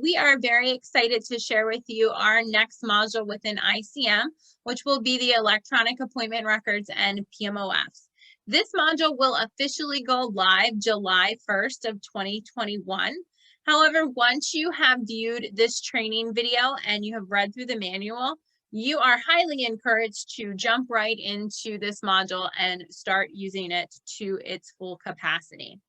we are very excited to share with you our next module within iCM, which will be the electronic appointment records and PMOFs. This module will officially go live July 1st of 2021. However, once you have viewed this training video and you have read through the manual, you are highly encouraged to jump right into this module and start using it to its full capacity.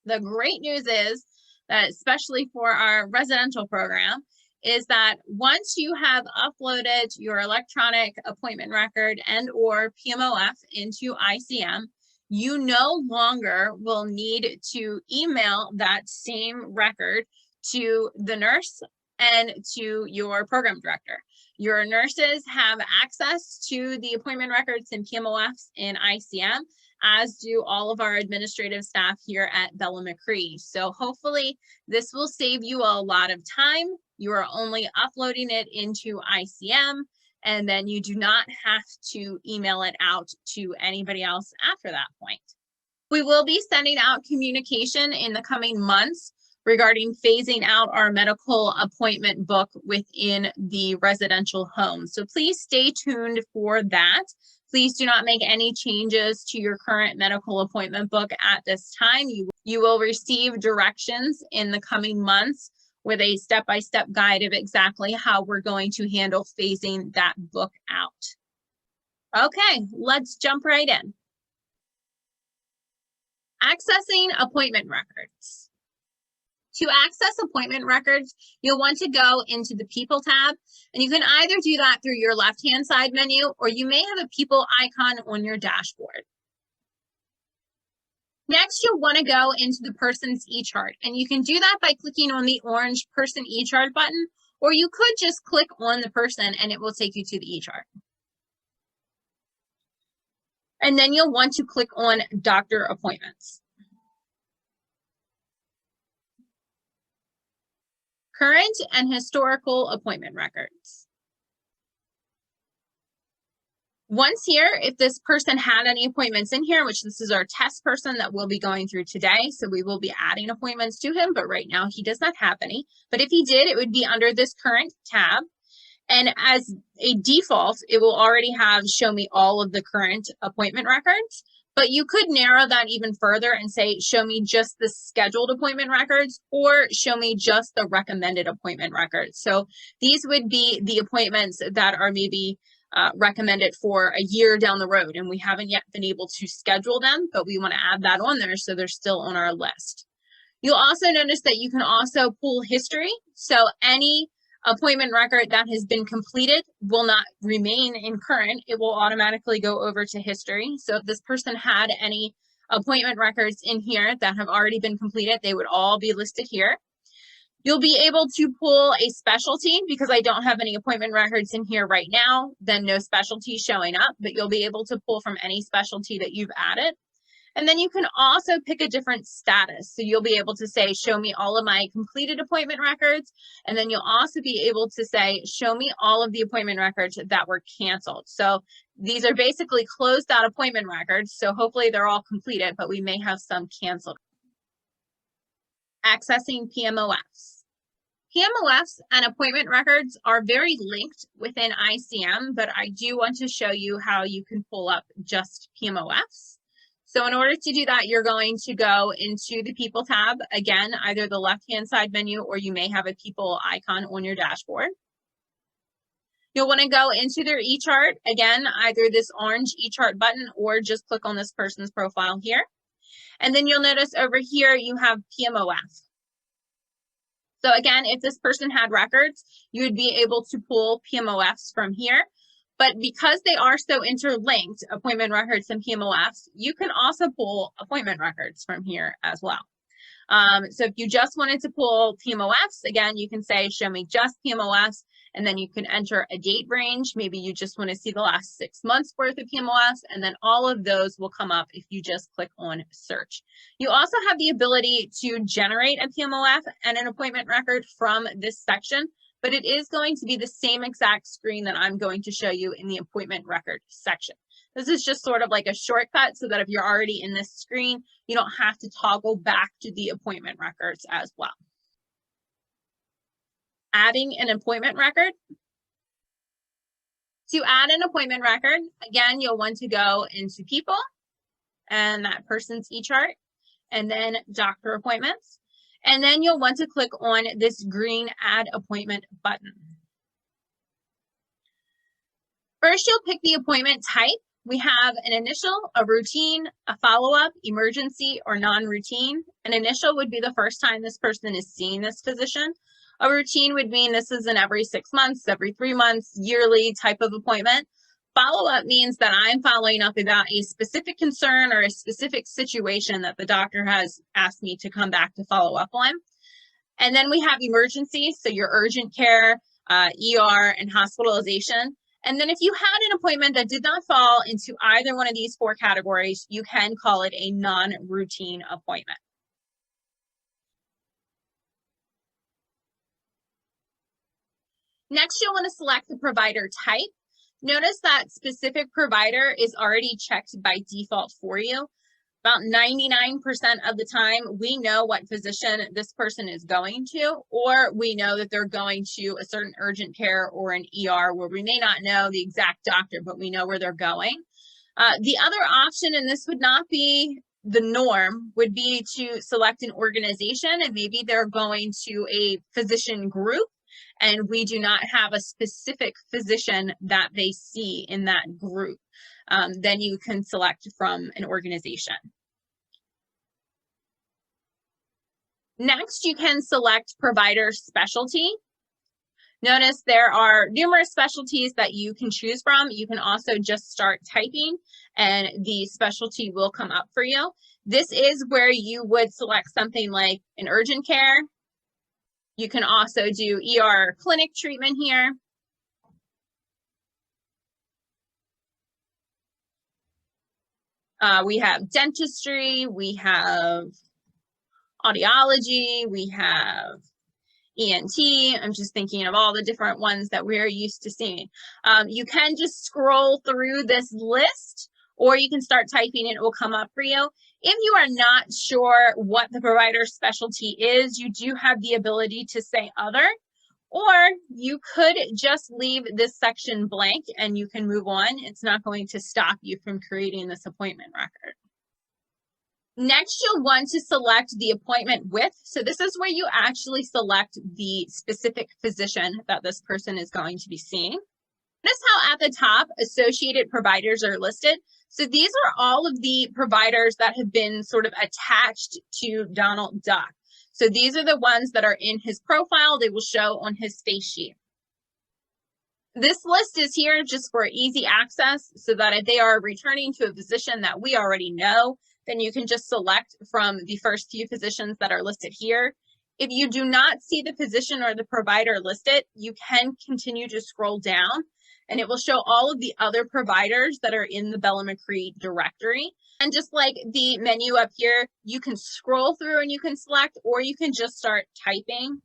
The great news is that, especially for our residential program, is that once you have uploaded your electronic appointment record and or PMOF into iCM, you no longer will need to email that same record to the nurse and to your program director. Your nurses have access to the appointment records and PMOFs in iCM, as do all of our administrative staff here at Bella McCree. So hopefully this will save you a lot of time. You are only uploading it into iCM, and then you do not have to email it out to anybody else after that point. We will be sending out communication in the coming months regarding phasing out our medical appointment book within the residential home. So please stay tuned for that. Please do not make any changes to your current medical appointment book at this time. You will receive directions in the coming months with a step-by-step guide of exactly how we're going to handle phasing that book out. Okay, let's jump right in. Accessing appointment records. To access appointment records, you'll want to go into the People tab, and you can either do that through your left-hand side menu, or you may have a People icon on your dashboard. Next, you'll want to go into the Person's eChart, and you can do that by clicking on the orange Person eChart button, or you could just click on the person and it will take you to the eChart. And then you'll want to click on Doctor Appointments. Current and historical appointment records. Once here, if this person had any appointments in here, which this is our test person that we'll be going through today, so we will be adding appointments to him, but right now he does not have any. But if he did, it would be under this current tab. And as a default, it will already have show me all of the current appointment records. But you could narrow that even further and say, show me just the scheduled appointment records, or show me just the recommended appointment records. So these would be the appointments that are maybe recommended for a year down the road, and we haven't yet been able to schedule them, but we want to add that on there so they're still on our list. You'll also notice that you can also pull history. So any appointment record that has been completed will not remain in current. It will automatically go over to history. So if this person had any appointment records in here that have already been completed, they would all be listed here. You'll be able to pull a specialty. Because I don't have any appointment records in here right now, then no specialty showing up, but you'll be able to pull from any specialty that you've added. And then you can also pick a different status. So you'll be able to say, show me all of my completed appointment records. And then you'll also be able to say, show me all of the appointment records that were canceled. So these are basically closed out appointment records. So hopefully they're all completed, but we may have some canceled. Accessing PMOFs. PMOFs and appointment records are very linked within iCM, but I do want to show you how you can pull up just PMOFs. So in order to do that, you're going to go into the People tab, again, either the left-hand side menu, or you may have a People icon on your dashboard. You'll want to go into their eChart, again, either this orange eChart button, or just click on this person's profile here. And then you'll notice over here, you have PMOF. So again, if this person had records, you would be able to pull PMOFs from here. But because they are so interlinked, appointment records and PMOFs, you can also pull appointment records from here as well. So if you just wanted to pull PMOFs, again, you can say, show me just PMOFs, and then you can enter a date range. Maybe you just want to see the last 6 months worth of PMOFs, and then all of those will come up if you just click on search. You also have the ability to generate a PMOF and an appointment record from this section. But it is going to be the same exact screen that I'm going to show you in the appointment record section. This is just sort of like a shortcut so that if you're already in this screen, you don't have to toggle back to the appointment records as well. adding an appointment record. To add an appointment record, again, you'll want to go into People and that person's e-chart, and then Doctor Appointments. And then you'll want to click on this green Add Appointment button. First, you'll pick the appointment type. We have an initial, a routine, a follow-up, emergency, or non-routine. An initial would be the first time this person is seeing this physician. A routine would mean this is an every 6 months, every 3 months, yearly type of appointment. Follow-up means that I'm following up about a specific concern or a specific situation that the doctor has asked me to come back to follow up on. And then we have emergency, so your urgent care, ER, and hospitalization. And then if you had an appointment that did not fall into either one of these 4 categories, you can call it a non-routine appointment. Next, you'll want to select the provider type. Notice that specific provider is already checked by default for you. About 99% of the time, we know what physician this person is going to, or we know that they're going to a certain urgent care or an ER where we may not know the exact doctor, but we know where they're going. The other option, and this would not be the norm, would be to select an organization, and maybe they're going to a physician group, and we do not have a specific physician that they see in that group. Then you can select from an organization. Next, you can select provider specialty. Notice there are numerous specialties that you can choose from. You can also just start typing and the specialty will come up for you. This is where you would select something like an urgent care. You can also do ER clinic treatment here. We have dentistry, we have audiology, we have ENT. I'm just thinking of all the different ones that we're used to seeing. You can just scroll through this list, or you can start typing and it will come up for you. If you are not sure what the provider specialty is, you do have the ability to say other, or you could just leave this section blank and you can move on. It's not going to stop you from creating this appointment record. Next, you'll want to select the appointment with. So this is where you actually select the specific physician that this person is going to be seeing. Notice how at the top, associated providers are listed. So these are all of the providers that have been sort of attached to Donald Duck. So these are the ones that are in his profile. They will show on his face sheet. This list is here just for easy access so that if they are returning to a physician that we already know, then you can just select from the first few physicians that are listed here. If you do not see the physician or the provider listed, you can continue to scroll down and it will show all of the other providers that are in the Bella McCree directory. And just like the menu up here, you can scroll through and you can select, or you can just start typing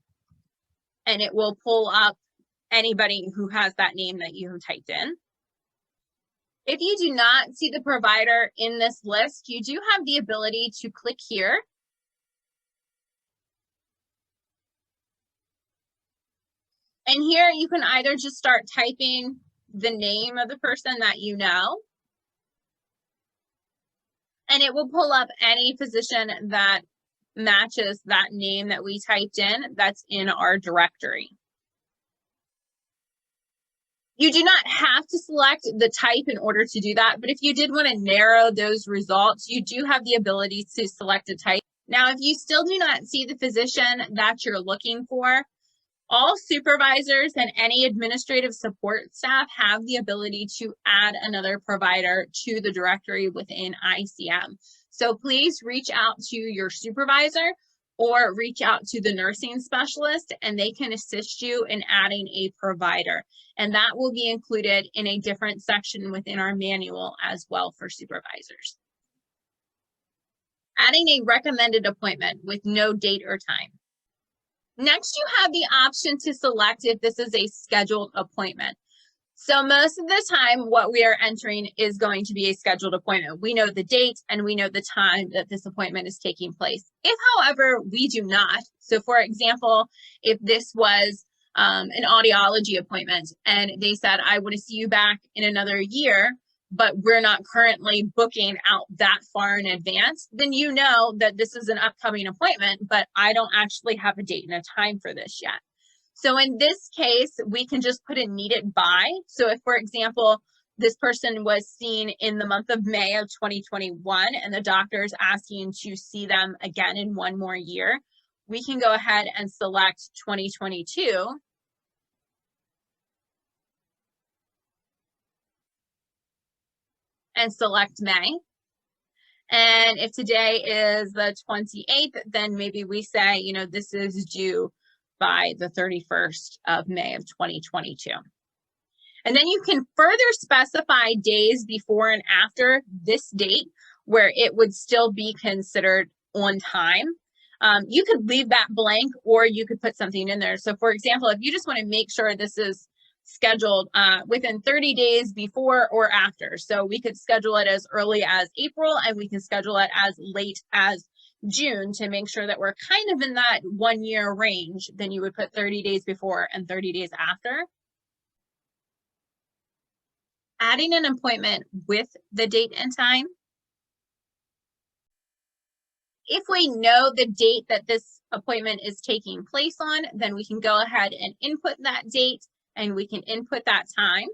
and it will pull up anybody who has that name that you have typed in. If you do not see the provider in this list, you do have the ability to click here. And here you can either just start typing the name of the person that you know, and it will pull up any physician that matches that name that we typed in that's in our directory. You do not have to select the type in order to do that, but if you did want to narrow those results, you do have the ability to select a type. Now, if you still do not see the physician that you're looking for, all supervisors and any administrative support staff have the ability to add another provider to the directory within iCM. So please reach out to your supervisor or reach out to the nursing specialist and they can assist you in adding a provider. And that will be included in a different section within our manual as well for supervisors. Adding a recommended appointment with no date or time. Next, you have the option to select if this is a scheduled appointment. So most of the time, what we are entering is going to be a scheduled appointment. We know the date and we know the time that this appointment is taking place. If, however, we do not, so for example, if this was an audiology appointment, and they said, I want to see you back in another year, but we're not currently booking out that far in advance, then you know that this is an upcoming appointment, but I don't actually have a date and a time for this yet. So in this case, we can just put a needed by. So if, for example, this person was seen in the month of May of 2021 and the doctor is asking to see them again in one more year, we can go ahead and select 2022 and select May. And if today is the 28th, then maybe we say, you know, this is due by the 31st of May of 2022. And then you can further specify days before and after this date where it would still be considered on time. You could leave that blank, or you could put something in there. So for example, if you just want to make sure this is scheduled within 30 days before or after. So we could schedule it as early as April, and we can schedule it as late as June to make sure that we're kind of in that 1 year range. Then you would put 30 days before and 30 days after. Adding an appointment with the date and time. If we know the date that this appointment is taking place on, then we can go ahead and input that date, and we can input that time.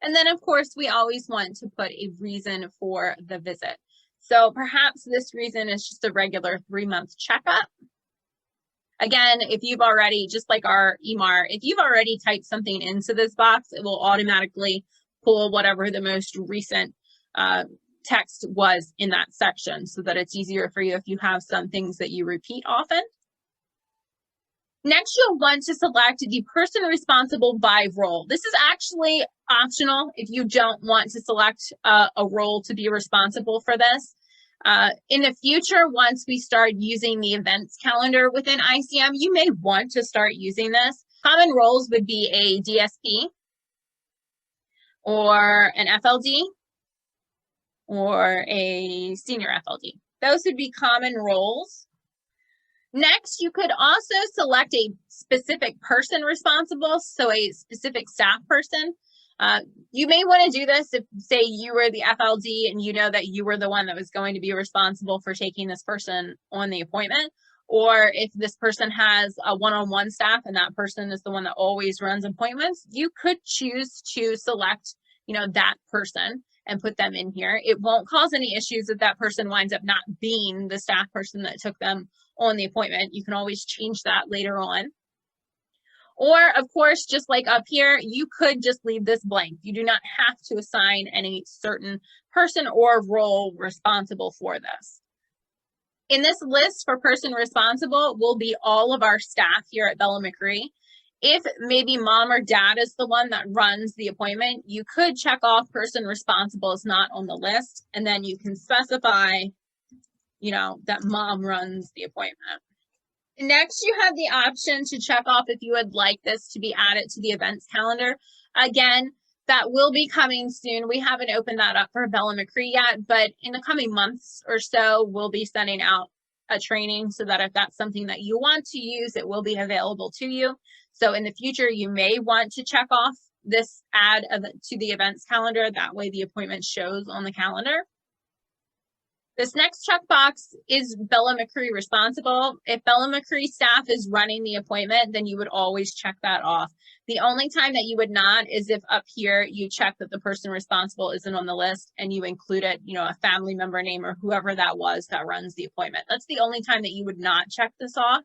And then, of course, we always want to put a reason for the visit. So perhaps this reason is just a regular 3-month checkup. Again, if you've already, just like our EMR, if you've already typed something into this box, it will automatically pull whatever the most recent text was in that section, so that it's easier for you if you have some things that you repeat often. Next, you'll want to select the person responsible by role. This is actually optional if you don't want to select a role to be responsible for this. In the future, once we start using the events calendar within iCM, you may want to start using this. Common roles would be a DSP or an FLD or a senior FLD. Those would be common roles. Next, you could also select a specific person responsible, so a specific staff person. You may want to do this if, say, you were the FLD and you know that you were the one that was going to be responsible for taking this person on the appointment, or if this person has a one-on-one staff and that person is the one that always runs appointments, you could choose to select, you know, that person and put them in here. It won't cause any issues if that person winds up not being the staff person that took them on the appointment. You can always change that later on. Or, of course, just like up here, you could just leave this blank. You do not have to assign any certain person or role responsible for this. In this list for person responsible will be all of our staff here at Bella McCree. If maybe mom or dad is the one that runs the appointment, you could check off person responsible is not on the list, and then you can specify, you know, that mom runs the appointment. Next, you have the option to check off if you would like this to be added to the events calendar. Again, that will be coming soon. We haven't opened that up for Bella McCree yet, but in the coming months or so, we'll be sending out a training so that if that's something that you want to use, it will be available to you. So in the future, you may want to check off this add to the events calendar. That way the appointment shows on the calendar. This next checkbox is Bella McCree responsible. If Bella McCree staff is running the appointment, then you would always check that off. The only time that you would not is if up here you check that the person responsible isn't on the list and you included, you know, a family member name or whoever that was that runs the appointment. That's the only time that you would not check this off.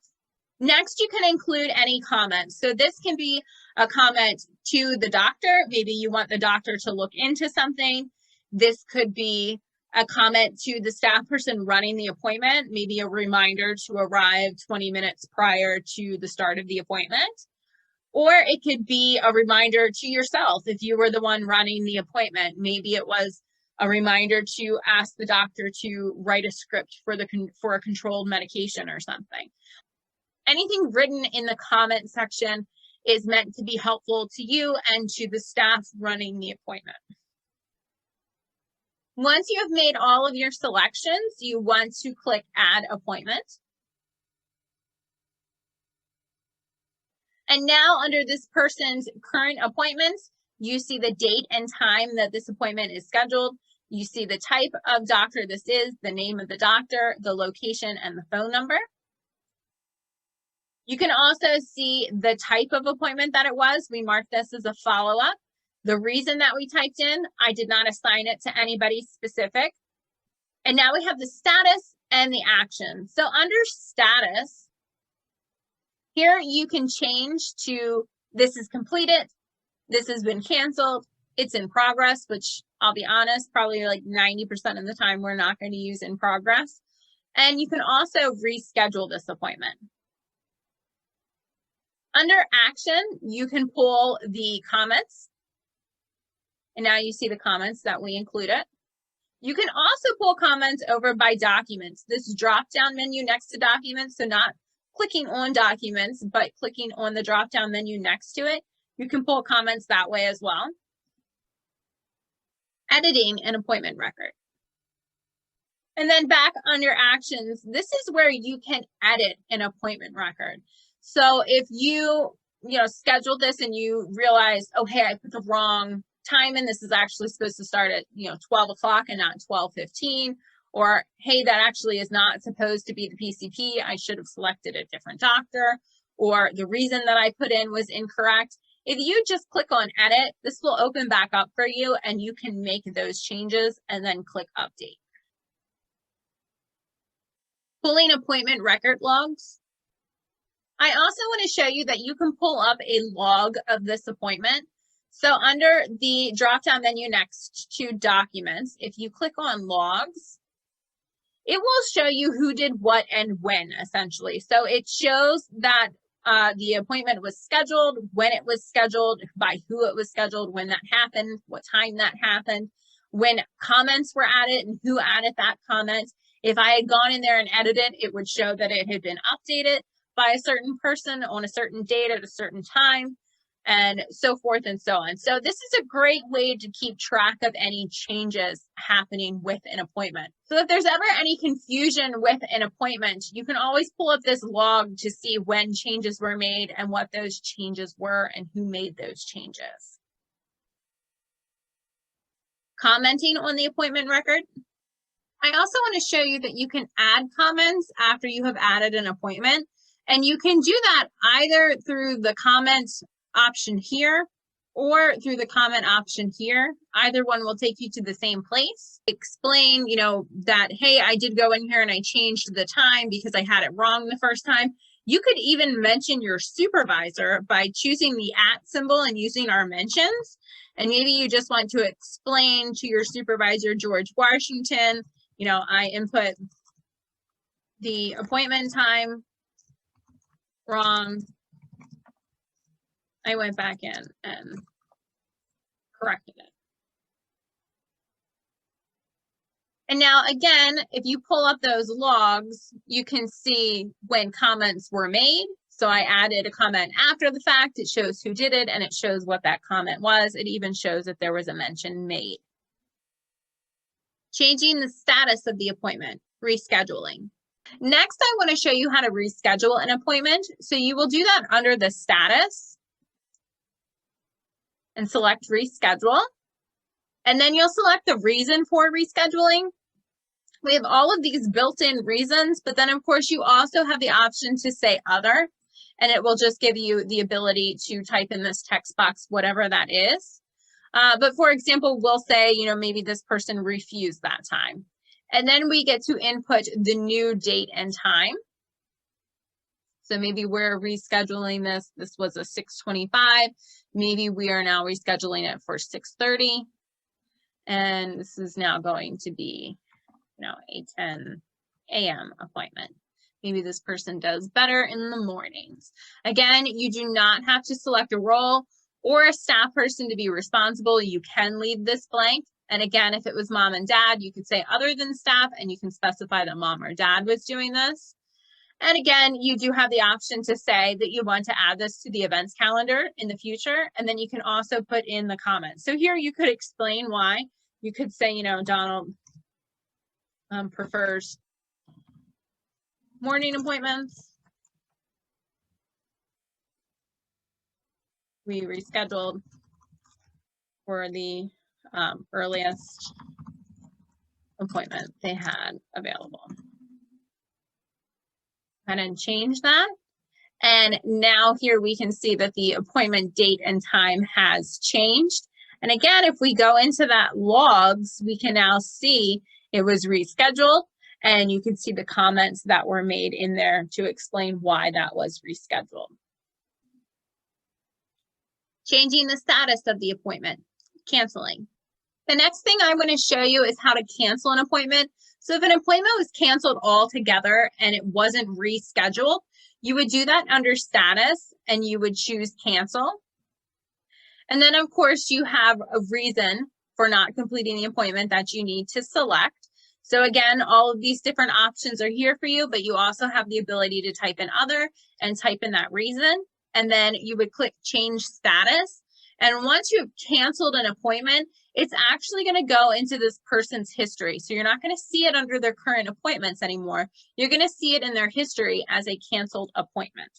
Next, you can include any comments. So this can be a comment to the doctor. Maybe you want the doctor to look into something. This could be a comment to the staff person running the appointment, maybe a reminder to arrive 20 minutes prior to the start of the appointment. Or it could be a reminder to yourself if you were the one running the appointment. Maybe it was a reminder to ask the doctor to write a script for a controlled medication or something. Anything written in the comment section is meant to be helpful to you and to the staff running the appointment. Once you have made all of your selections, you want to click Add Appointment. And now under this person's current appointments, you see the date and time that this appointment is scheduled. You see the type of doctor this is, the name of the doctor, the location, and the phone number. You can also see the type of appointment that it was. We marked this as a follow-up. The reason that we typed in, I did not assign it to anybody specific. And now we have the status and the action. So under status, here you can change to this is completed, this has been canceled, it's in progress, which I'll be honest, probably like 90% of the time we're not going to use in progress. And you can also reschedule this appointment. Under action, you can pull the comments. And now you see the comments that we included. You can also pull comments over by documents. This drop-down menu next to documents, so not clicking on documents, but clicking on the drop-down menu next to it. You can pull comments that way as well. Editing an appointment record. And then back under actions, this is where you can edit an appointment record. So if you scheduled this and you realize, oh, hey, I put the wrong time in, this is actually supposed to start at 12 o'clock and not 12:15, or hey, that actually is not supposed to be the PCP, I should have selected a different doctor, or the reason that I put in was incorrect. If you just click on edit, this will open back up for you and you can make those changes and then click update. Pulling appointment record logs. I also want to show you that you can pull up a log of this appointment. So under the drop-down menu next to documents, if you click on logs, it will show you who did what and when, essentially. So it shows that the appointment was scheduled, when it was scheduled, by who it was scheduled, when that happened, what time that happened, when comments were added and who added that comment. If I had gone in there and edited, it would show that it had been updated by a certain person on a certain date at a certain time, and so forth and so on. So this is a great way to keep track of any changes happening with an appointment. So if there's ever any confusion with an appointment, you can always pull up this log to see when changes were made and what those changes were and who made those changes. Commenting on the appointment record. I also want to show you that you can add comments after you have added an appointment. And you can do that either through the comment option here or through the comment option here. Either one will take you to the same place. Explain, that, hey, I did go in here and I changed the time because I had it wrong the first time. You could even mention your supervisor by choosing the @ symbol and using our mentions. And maybe you just want to explain to your supervisor, George Washington, I input the appointment time wrong. I went back in and corrected it. And now again, if you pull up those logs, you can see when comments were made. So I added a comment after the fact. It shows who did it and it shows what that comment was. It even shows that there was a mention made. Changing the status of the appointment, rescheduling. Next, I want to show you how to reschedule an appointment. So you will do that under the status and select reschedule. And then you'll select the reason for rescheduling. We have all of these built-in reasons, but then of course you also have the option to say other, and it will just give you the ability to type in this text box, whatever that is. But for example, we'll say, maybe this person refused that time. And then we get to input the new date and time. So maybe we're rescheduling this. This was a 6:25. Maybe we are now rescheduling it for 6:30. And this is now going to be, a 10 a.m. appointment. Maybe this person does better in the mornings. Again, you do not have to select a role or a staff person to be responsible. You can leave this blank. And again, if it was mom and dad, you could say other than staff, and you can specify that mom or dad was doing this. And again, you do have the option to say that you want to add this to the events calendar in the future. And then you can also put in the comments. So here you could explain why. You could say, Donald prefers morning appointments. we rescheduled for the earliest appointment they had available. And then change that. And now here we can see that the appointment date and time has changed. And again, if we go into that logs, we can now see it was rescheduled, and you can see the comments that were made in there to explain why that was rescheduled. Changing the status of the appointment, canceling. The next thing I want to show you is how to cancel an appointment. So if an appointment was canceled altogether and it wasn't rescheduled, you would do that under status and you would choose cancel. And then of course you have a reason for not completing the appointment that you need to select. So again, all of these different options are here for you, but you also have the ability to type in other and type in that reason. And then you would click change status. And once you've canceled an appointment, it's actually going to go into this person's history. So you're not going to see it under their current appointments anymore. You're going to see it in their history as a canceled appointment.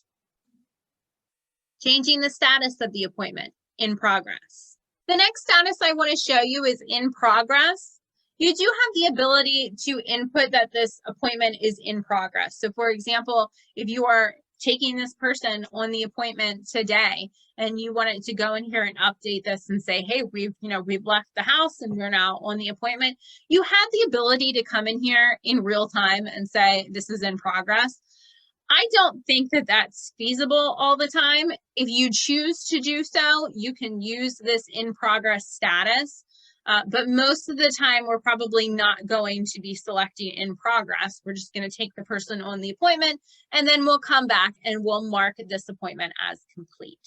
Changing the status of the appointment, in progress. The next status I want to show you is in progress. You do have the ability to input that this appointment is in progress. So for example, if you are taking this person on the appointment today and you wanted to go in here and update this and say, hey, we've left the house and we're now on the appointment, you have the ability to come in here in real time and say this is in progress. I don't think that that's feasible all the time. If you choose to do so, you can use this in progress status. But most of the time, we're probably not going to be selecting in progress. We're just going to take the person on the appointment, and then we'll come back and we'll mark this appointment as complete.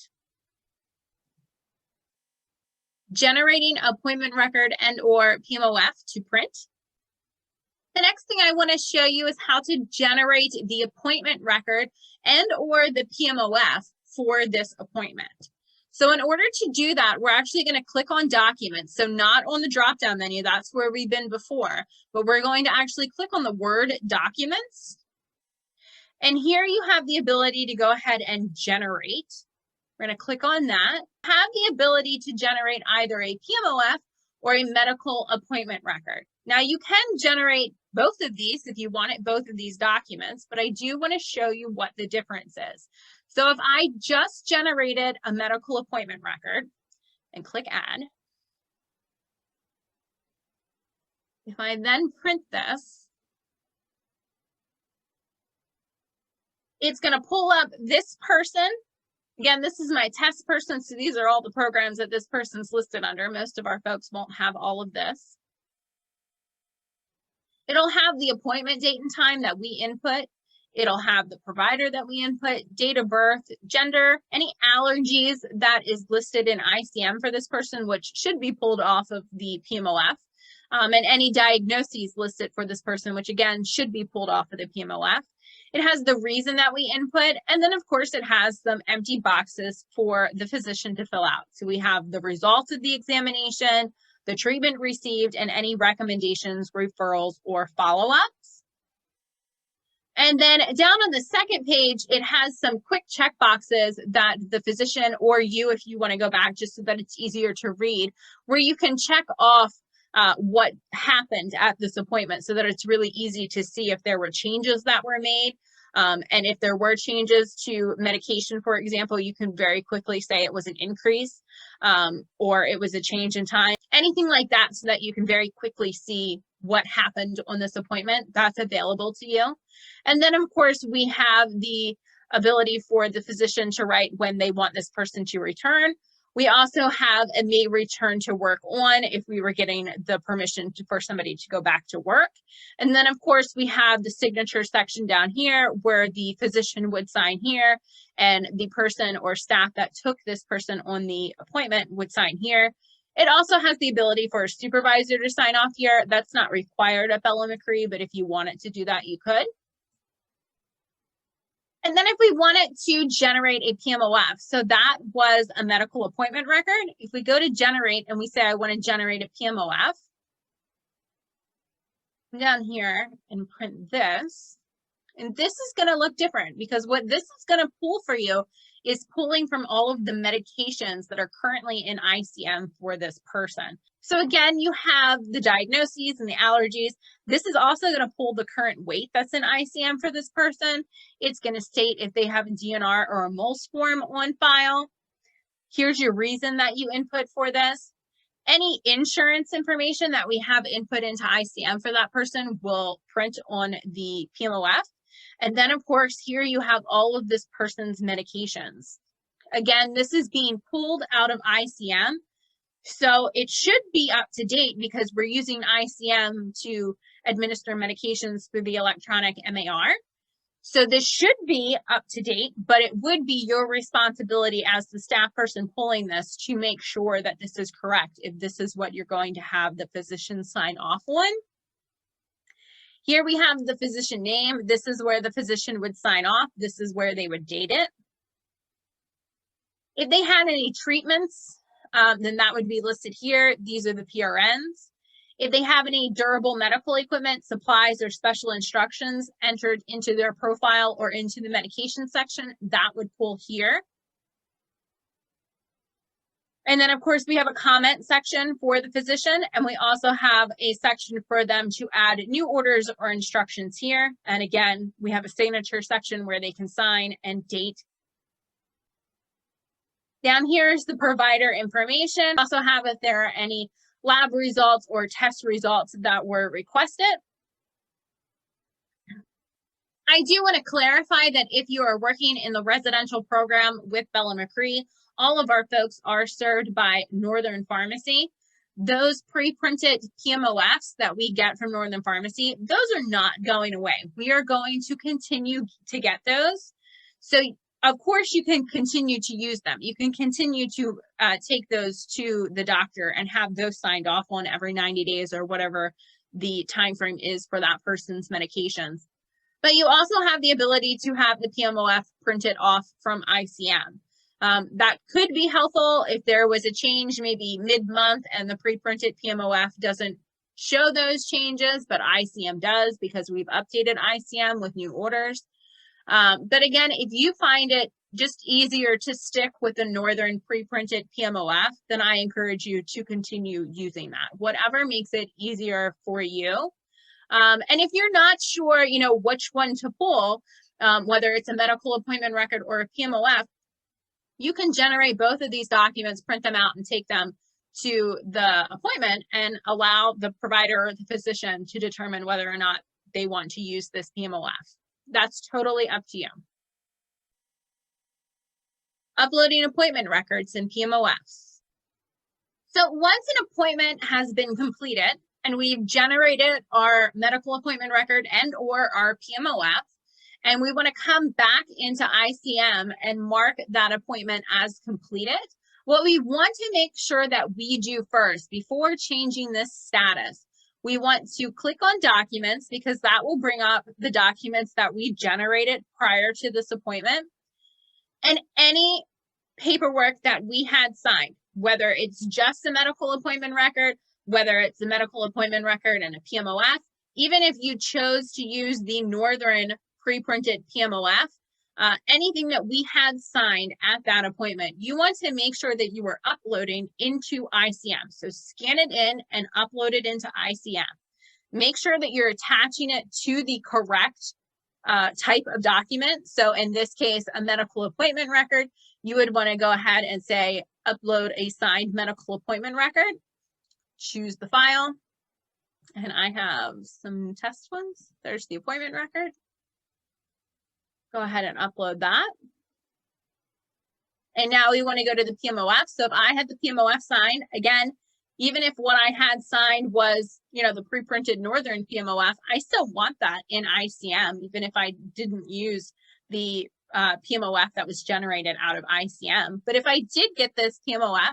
Generating appointment record and/or PMOF to print. The next thing I want to show you is how to generate the appointment record and/or the PMOF for this appointment. So in order to do that, we're actually going to click on documents. So not on the drop-down menu, that's where we've been before, but we're going to actually click on the word documents. And here you have the ability to go ahead and generate. We're going to click on that. Have the ability to generate either a PMOF or a medical appointment record. Now you can generate both of these if you wanted both of these documents, but I do want to show you what the difference is. So if I just generated a medical appointment record and click add, if I then print this, it's going to pull up this person. Again, this is my test person, so these are all the programs that this person's listed under. Most of our folks won't have all of this. It'll have the appointment date and time that we input. It'll have the provider that we input, date of birth, gender, any allergies that is listed in iCM for this person, which should be pulled off of the PMOF, and any diagnoses listed for this person, which again should be pulled off of the PMOF. It has the reason that we input, and then of course it has some empty boxes for the physician to fill out. So we have the results of the examination, the treatment received, and any recommendations, referrals, or follow-ups. And then down on the second page, it has some quick check boxes that the physician or you, if you want to go back just so that it's easier to read, where you can check off what happened at this appointment so that it's really easy to see if there were changes that were made. And if there were changes to medication, for example, you can very quickly say it was an increase or it was a change in time, anything like that, so that you can very quickly see what happened on this appointment. That's available to you. And then, of course, we have the ability for the physician to write when they want this person to return. We also have a may return to work on if we were getting the permission for somebody to go back to work. And then, of course, we have the signature section down here where the physician would sign here and the person or staff that took this person on the appointment would sign here. It also has the ability for a supervisor to sign off here. That's not required at Bella McCree, but if you wanted to do that, you could. And then if we wanted to generate a PMOF, so that was a medical appointment record. If we go to generate and we say, I want to generate a PMOF, down here and print this, and this is going to look different because what this is going to pull for you is pulling from all of the medications that are currently in ICM for this person. So again, you have the diagnoses and the allergies. This is also going to pull the current weight that's in ICM for this person. It's going to state if they have a DNR or a MOLS form on file. Here's your reason that you input for this. Any insurance information that we have input into ICM for that person will print on the PMOF. And then, of course, here you have all of this person's medications. Again, this is being pulled out of ICM. So it should be up to date because we're using ICM to administer medications through the electronic MAR. So this should be up to date, but it would be your responsibility as the staff person pulling this to make sure that this is correct if this is what you're going to have the physician sign off on. Here we have the physician name. This is where the physician would sign off. This is where they would date it. If they had any treatments, then that would be listed here. These are the PRNs. If they have any durable medical equipment, supplies, or special instructions entered into their profile or into the medication section, that would pull here. And then, of course, we have a comment section for the physician, and we also have a section for them to add new orders or instructions here. And again, we have a signature section where they can sign and date. Down here is the provider information. We also have if there are any lab results or test results that were requested. I do want to clarify that if you are working in the residential program with Bella McCree, all of our folks are served by Northern Pharmacy. Those pre-printed PMOFs that we get from Northern Pharmacy, those are not going away. We are going to continue to get those. So of course, you can continue to use them. You can continue to take those to the doctor and have those signed off on every 90 days or whatever the time frame is for that person's medications. But you also have the ability to have the PMOF printed off from ICM. That could be helpful if there was a change maybe mid-month and the pre-printed PMOF doesn't show those changes, but ICM does because we've updated ICM with new orders. But again, if you find it just easier to stick with the Northern pre-printed PMOF, then I encourage you to continue using that, whatever makes it easier for you. And if you're not sure, which one to pull, whether it's a medical appointment record or a PMOF, you can generate both of these documents, print them out, and take them to the appointment and allow the provider or the physician to determine whether or not they want to use this PMOF. That's totally up to you. Uploading appointment records in PMOFs. So once an appointment has been completed and we've generated our medical appointment record and or our PMOF, and we want to come back into ICM and mark that appointment as completed, what we want to make sure that we do first before changing this status, we want to click on documents because that will bring up the documents that we generated prior to this appointment. And any paperwork that we had signed, whether it's just a medical appointment record, whether it's a medical appointment record and a PMOF, even if you chose to use the Northern pre-printed PMOF, anything that we had signed at that appointment, you want to make sure that you are uploading into ICM. So scan it in and upload it into ICM. Make sure that you're attaching it to the correct type of document. So in this case, a medical appointment record, you would want to go ahead and say, upload a signed medical appointment record. Choose the file. And I have some test ones. There's the appointment record. Go ahead and upload that. And now we want to go to the PMOF. So if I had the PMOF signed, again, even if what I had signed was, the pre-printed Northern PMOF, I still want that in ICM, even if I didn't use the PMOF that was generated out of ICM. But if I did get this PMOF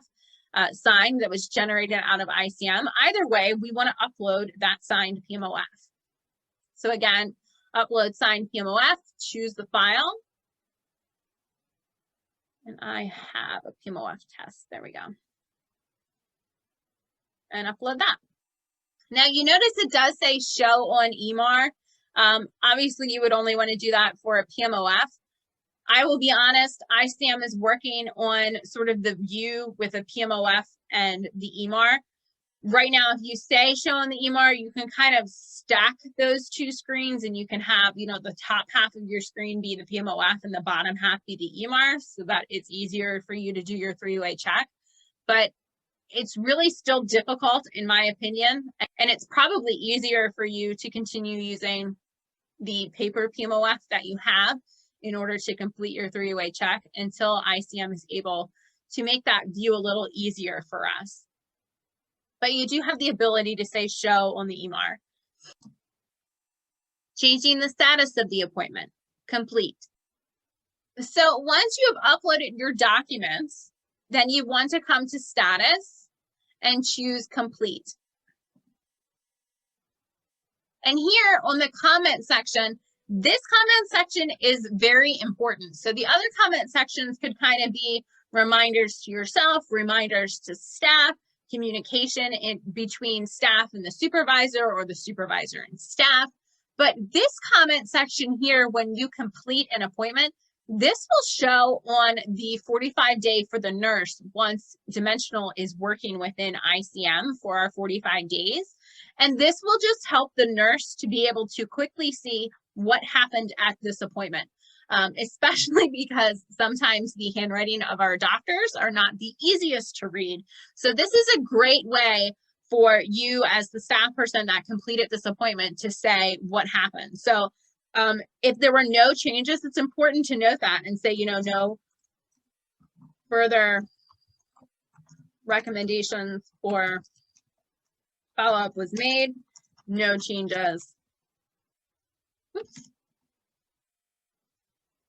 signed that was generated out of ICM, either way, we want to upload that signed PMOF. So again, upload signed PMOF, choose the file. And I have a PMOF test. There we go. And upload that. Now you notice it does say show on EMAR. Obviously you would only want to do that for a PMOF. I will be honest, iCM is working on sort of the view with a PMOF and the EMR. Right now, if you say show on the EMR, you can kind of stack those two screens and you can have, you know, the top half of your screen be the PMOF and the bottom half be the EMR so that it's easier for you to do your three-way check. But it's really still difficult in my opinion, and it's probably easier for you to continue using the paper PMOF that you have in order to complete your three-way check until iCM is able to make that view a little easier for us. But you do have the ability to say show on the EMR. Changing the status of the appointment, complete. So once you have uploaded your documents, then you want to come to status and choose complete. And here on the comment section, this comment section is very important. So the other comment sections could kind of be reminders to yourself, reminders to staff, communication in between staff and the supervisor or the supervisor and staff. But this comment section here, when you complete an appointment, this will show on the 45-day for the nurse once Dimensional is working within iCM for our 45 days. And this will just help the nurse to be able to quickly see what happened at this appointment, especially because sometimes the handwriting of our doctors are not the easiest to read. So this is a great way for you as the staff person that completed this appointment to say what happened. So if there were no changes, it's important to note that and say, you know, no further recommendations or follow-up was made, no changes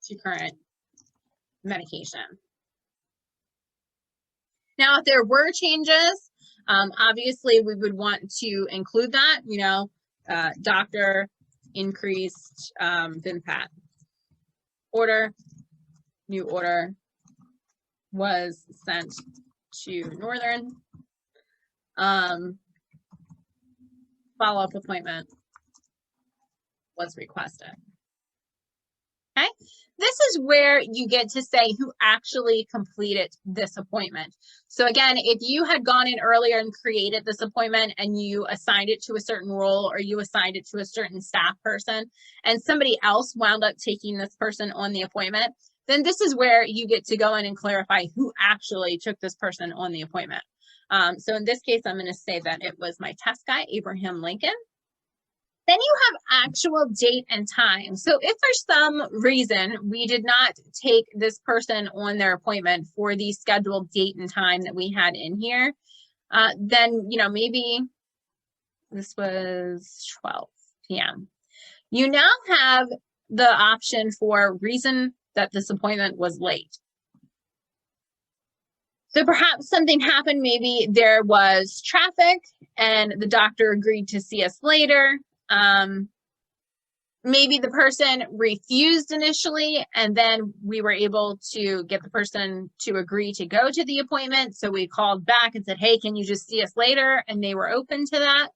to current medication. Now, if there were changes, obviously we would want to include that, you know, doctor increased VinPAT order, new order was sent to Northern, follow-up appointment was requested. Okay, this is where you get to say who actually completed this appointment. So again, if you had gone in earlier and created this appointment and you assigned it to a certain role or you assigned it to a certain staff person and somebody else wound up taking this person on the appointment, then this is where you get to go in and clarify who actually took this person on the appointment. So in this case, I'm going to say that it was my test guy, Abraham Lincoln. Then you have actual date and time. So if for some reason we did not take this person on their appointment for the scheduled date and time that we had in here, then, you know, maybe this was 12 p.m. You now have the option for reason that this appointment was late. So perhaps something happened, maybe there was traffic and the doctor agreed to see us later. Maybe the person refused initially and then we were able to get the person to agree to go to the appointment. So we called back and said, hey, can you just see us later? And they were open to that.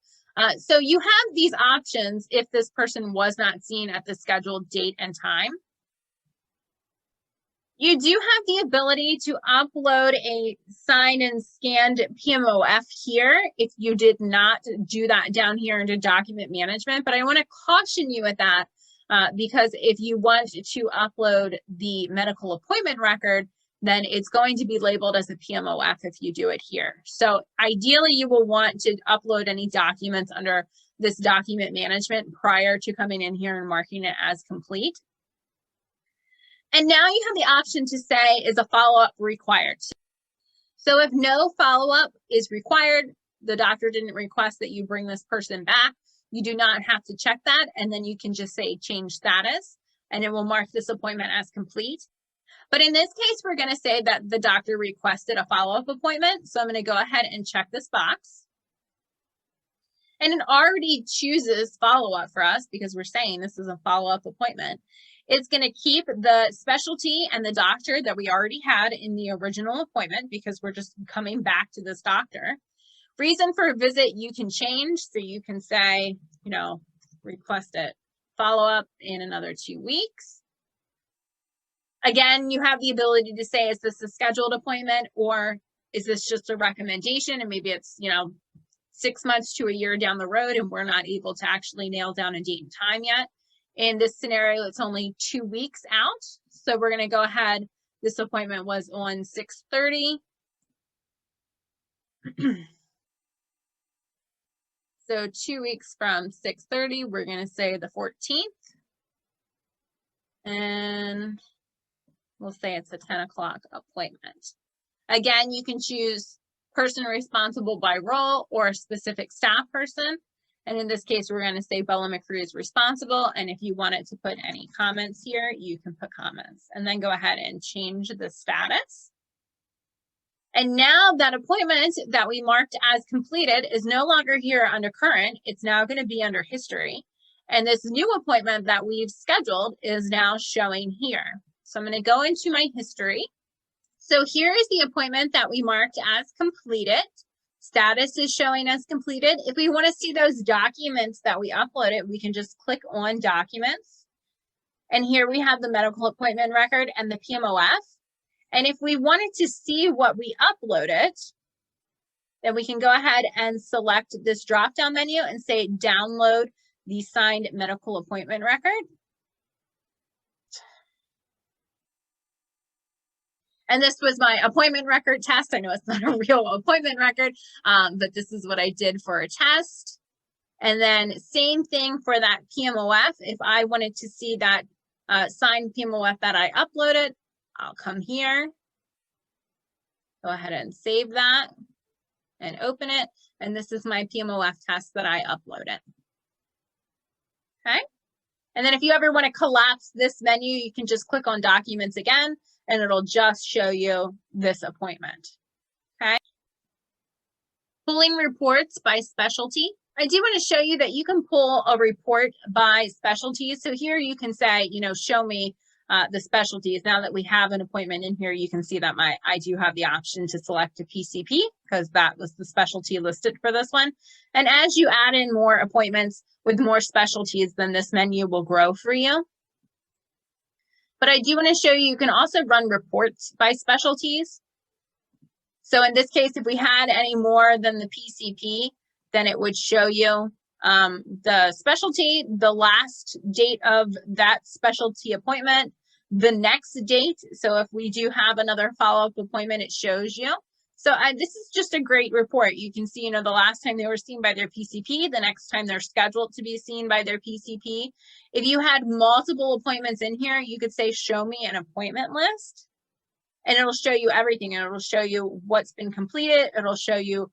So you have these options if this person was not seen at the scheduled date and time. You do have the ability to upload a signed and scanned PMOF here if you did not do that down here into document management, but I want to caution you with that because if you want to upload the medical appointment record, then it's going to be labeled as a PMOF if you do it here. So ideally, you will want to upload any documents under this document management prior to coming in here and marking it as complete. And now you have the option to say, is a follow-up required? So if no follow-up is required, the doctor didn't request that you bring this person back, you do not have to check that, and then you can just say change status, and it will mark this appointment as complete. But in this case, we're going to say that the doctor requested a follow-up appointment, so I'm going to go ahead and check this box. And it already chooses follow-up for us because we're saying this is a follow-up appointment. It's going to keep the specialty and the doctor that we already had in the original appointment because we're just coming back to this doctor. Reason for a visit you can change. So you can say, you know, request it follow-up in another 2 weeks. Again, you have the ability to say, is this a scheduled appointment or is this just a recommendation? And maybe it's, 6 months to a year down the road and we're not able to actually nail down a date and time yet. In this scenario, it's only 2 weeks out. So we're going to go ahead. This appointment was on 6/30. So 2 weeks from 6/30, we're going to say the 14th. And we'll say it's a 10 o'clock appointment. Again, you can choose person responsible by role or specific staff person. And in this case, we're going to say Bella McCrew is responsible. And if you wanted to put any comments here, you can put comments and then go ahead and change the status. And now that appointment that we marked as completed is no longer here under current. It's now going to be under history. And this new appointment that we've scheduled is now showing here. So I'm going to go into my history. So here is the appointment that we marked as completed. Status is showing as completed. If we want to see those documents that we uploaded, we can just click on documents. And here we have the medical appointment record and the PMOF. And if we wanted to see what we uploaded, then we can go ahead and select this drop-down menu and say download the signed medical appointment record. And this was my appointment record test. I know it's not a real appointment record, but this is what I did for a test. And then same thing for that PMOF. If I wanted to see that signed PMOF that I uploaded, I'll come here, go ahead and save that and open it. And this is my PMOF test that I uploaded. Okay. And then if you ever want to collapse this menu, you can just click on documents again, and it'll just show you this appointment. Okay. Pulling reports by specialty. I do want to show you that you can pull a report by specialty. So here you can say, show me the specialties. Now that we have an appointment in here, you can see that I do have the option to select a PCP because that was the specialty listed for this one. And as you add in more appointments with more specialties, then this menu will grow for you. But I do want to show you can also run reports by specialties. So in this case, if we had any more than the PCP, then it would show you the specialty, the last date of that specialty appointment, the next date. So if we do have another follow-up appointment, it shows you. So this is just a great report. You can see, the last time they were seen by their PCP, the next time they're scheduled to be seen by their PCP. If you had multiple appointments in here, you could say, show me an appointment list, and it'll show you everything. And it'll show you what's been completed. It'll show you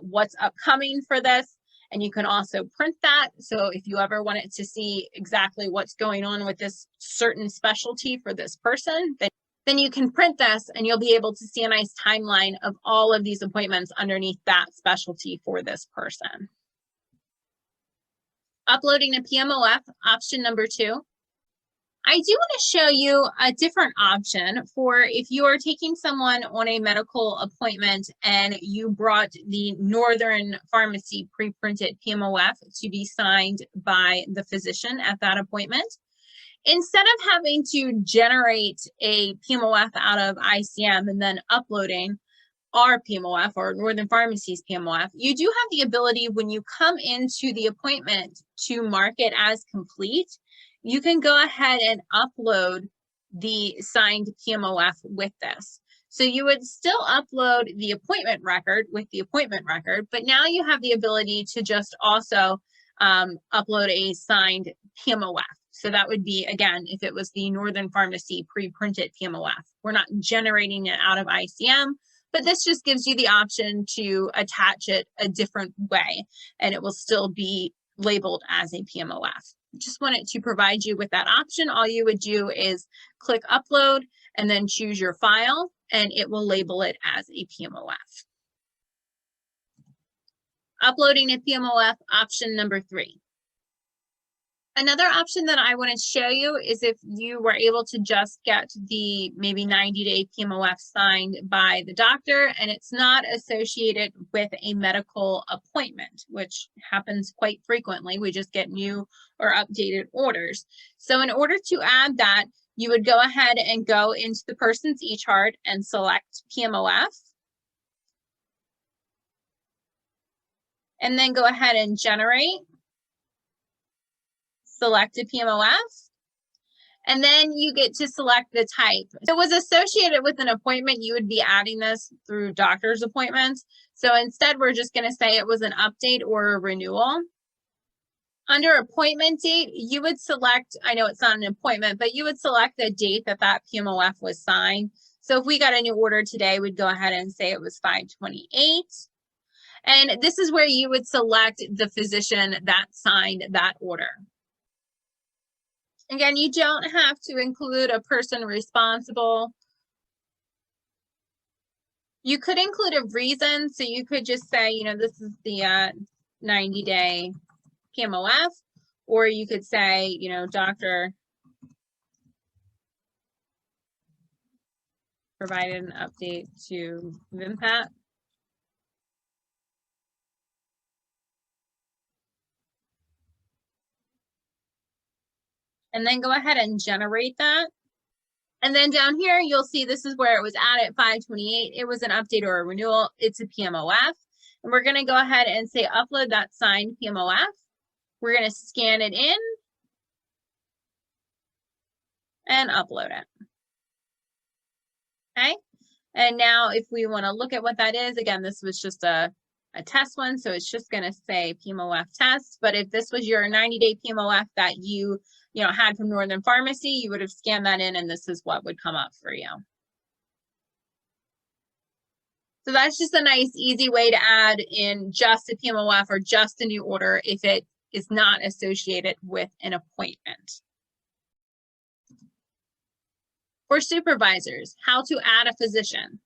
what's upcoming for this. And you can also print that. So if you ever wanted to see exactly what's going on with this certain specialty for this person, then you can print this and you'll be able to see a nice timeline of all of these appointments underneath that specialty for this person. Uploading a PMOF, option number 2. I do want to show you a different option for if you are taking someone on a medical appointment and you brought the Northern Pharmacy pre-printed PMOF to be signed by the physician at that appointment. Instead of having to generate a PMOF out of iCM and then uploading our PMOF or Northern Pharmacy's PMOF, you do have the ability when you come into the appointment to mark it as complete. You can go ahead and upload the signed PMOF with this. So you would still upload the appointment record with the appointment record, but now you have the ability to just also upload a signed PMOF. So that would be, again, if it was the Northern Pharmacy pre-printed PMOF. We're not generating it out of iCM, but this just gives you the option to attach it a different way, and it will still be labeled as a PMOF. Just wanted to provide you with that option. All you would do is click upload and then choose your file, and it will label it as a PMOF. Uploading a PMOF, option number 3. Another option that I want to show you is if you were able to just get the maybe 90-day PMOF signed by the doctor and it's not associated with a medical appointment, which happens quite frequently. We just get new or updated orders. So in order to add that, you would go ahead and go into the person's e-chart and select PMOF. And then go ahead and generate. Select a PMOF. And then you get to select the type. If it was associated with an appointment, you would be adding this through doctor's appointments. So instead, we're just going to say it was an update or a renewal. Under appointment date, you would select, I know it's not an appointment, but you would select the date that that PMOF was signed. So if we got a new order today, we'd go ahead and say it was 5/28. And this is where you would select the physician that signed that order. Again, you don't have to include a person responsible. You could include a reason. So you could just say, you know, this is the 90-day PMOF, or you could say, you know, doctor provided an update to VIMPAT. And then go ahead and generate that. And then down here, you'll see this is where it was at 5/28. It was an update or a renewal. It's a PMOF. And we're going to go ahead and say upload that signed PMOF. We're going to scan it in and upload it. Okay. And now if we want to look at what that is, again, this was just a test one. So it's just going to say PMOF test. But if this was your 90-day PMOF that you had from Northern Pharmacy, you would have scanned that in and this is what would come up for you. So that's just a nice, easy way to add in just a PMOF or just a new order if it is not associated with an appointment. For supervisors, how to add a physician.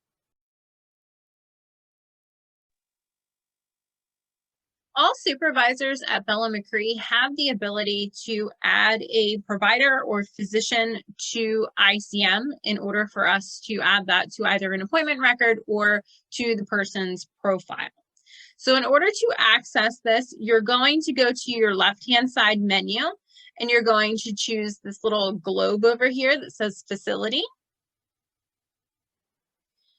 All supervisors at Bella McCree have the ability to add a provider or physician to iCM in order for us to add that to either an appointment record or to the person's profile. So in order to access this, you're going to go to your left-hand side menu and you're going to choose this little globe over here that says facility.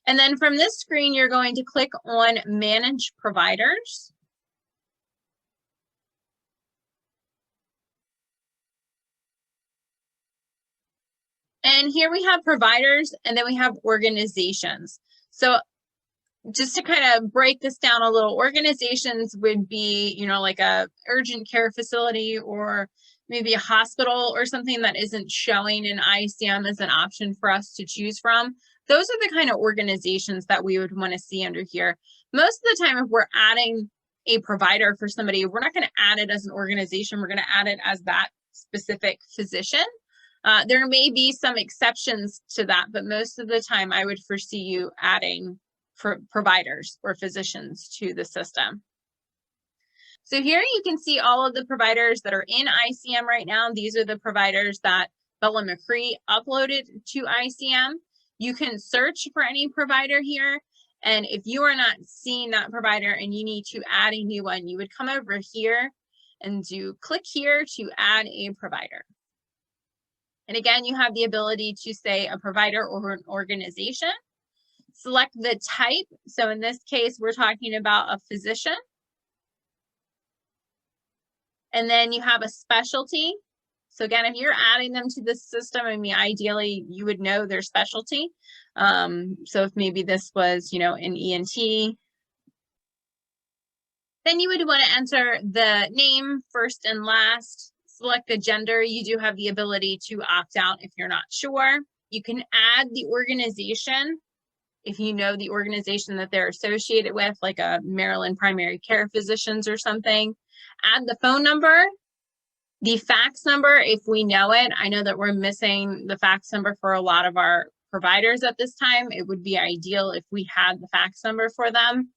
And then from this screen, you're going to click on Manage Providers. And here we have providers and then we have organizations. So just to kind of break this down a little, organizations would be, like a urgent care facility or maybe a hospital or something that isn't showing in iCM as an option for us to choose from. Those are the kind of organizations that we would want to see under here. Most of the time, if we're adding a provider for somebody, we're not going to add it as an organization. We're going to add it as that specific physician. There may be some exceptions to that, but most of the time I would foresee you adding for providers or physicians to the system. So here you can see all of the providers that are in iCM right now. These are the providers that Bella McCree uploaded to iCM. You can search for any provider here. And if you are not seeing that provider and you need to add a new one, you would come over here and click here to add a provider. And again, you have the ability to say a provider or an organization. Select the type. So in this case, we're talking about a physician. And then you have a specialty. So again, if you're adding them to this system, I mean, ideally, you would know their specialty. So if maybe this was, an ENT, then you would want to enter the name first and last. Select the gender. You do have the ability to opt out if you're not sure. You can add the organization if you know the organization that they're associated with, like a Maryland Primary Care Physicians or something. Add the phone number, the fax number if we know it. I know that we're missing the fax number for a lot of our providers at this time. It would be ideal if we had the fax number for them.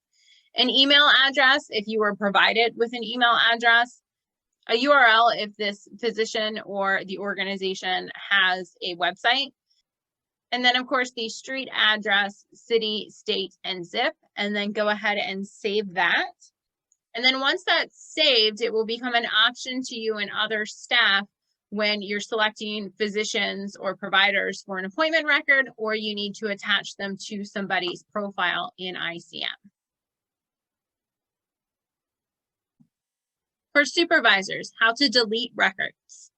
An email address if you were provided with an email address. A URL if this physician or the organization has a website. And then, of course, the street address, city, state, and zip. And then go ahead and save that. And then once that's saved, it will become an option to you and other staff when you're selecting physicians or providers for an appointment record, or you need to attach them to somebody's profile in iCM. For supervisors, how to delete records.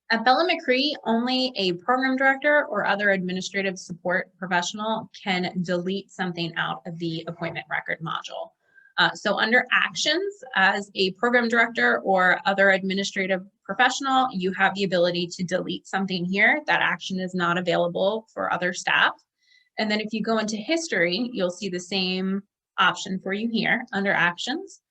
At Bella McCree, only a program director or other administrative support professional can delete something out of the appointment record module. So under actions, as a program director or other administrative professional, you have the ability to delete something here. That action is not available for other staff. And then if you go into history, you'll see the same option for you here under actions.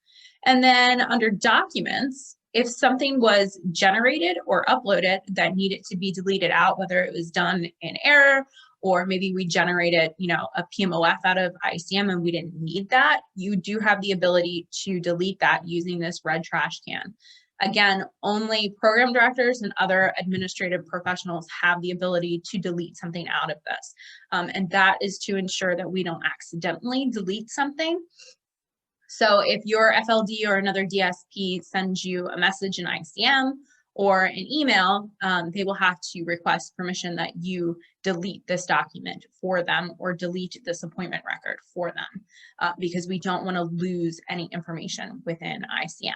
And then under documents, if something was generated or uploaded that needed to be deleted out, whether it was done in error, or maybe we generated, a PMOF out of iCM and we didn't need that, you do have the ability to delete that using this red trash can. Again, only program directors and other administrative professionals have the ability to delete something out of this. And that is to ensure that we don't accidentally delete something. So if your FLD or another DSP sends you a message in iCM or an email, they will have to request permission that you delete this document for them or delete this appointment record for them because we don't want to lose any information within iCM.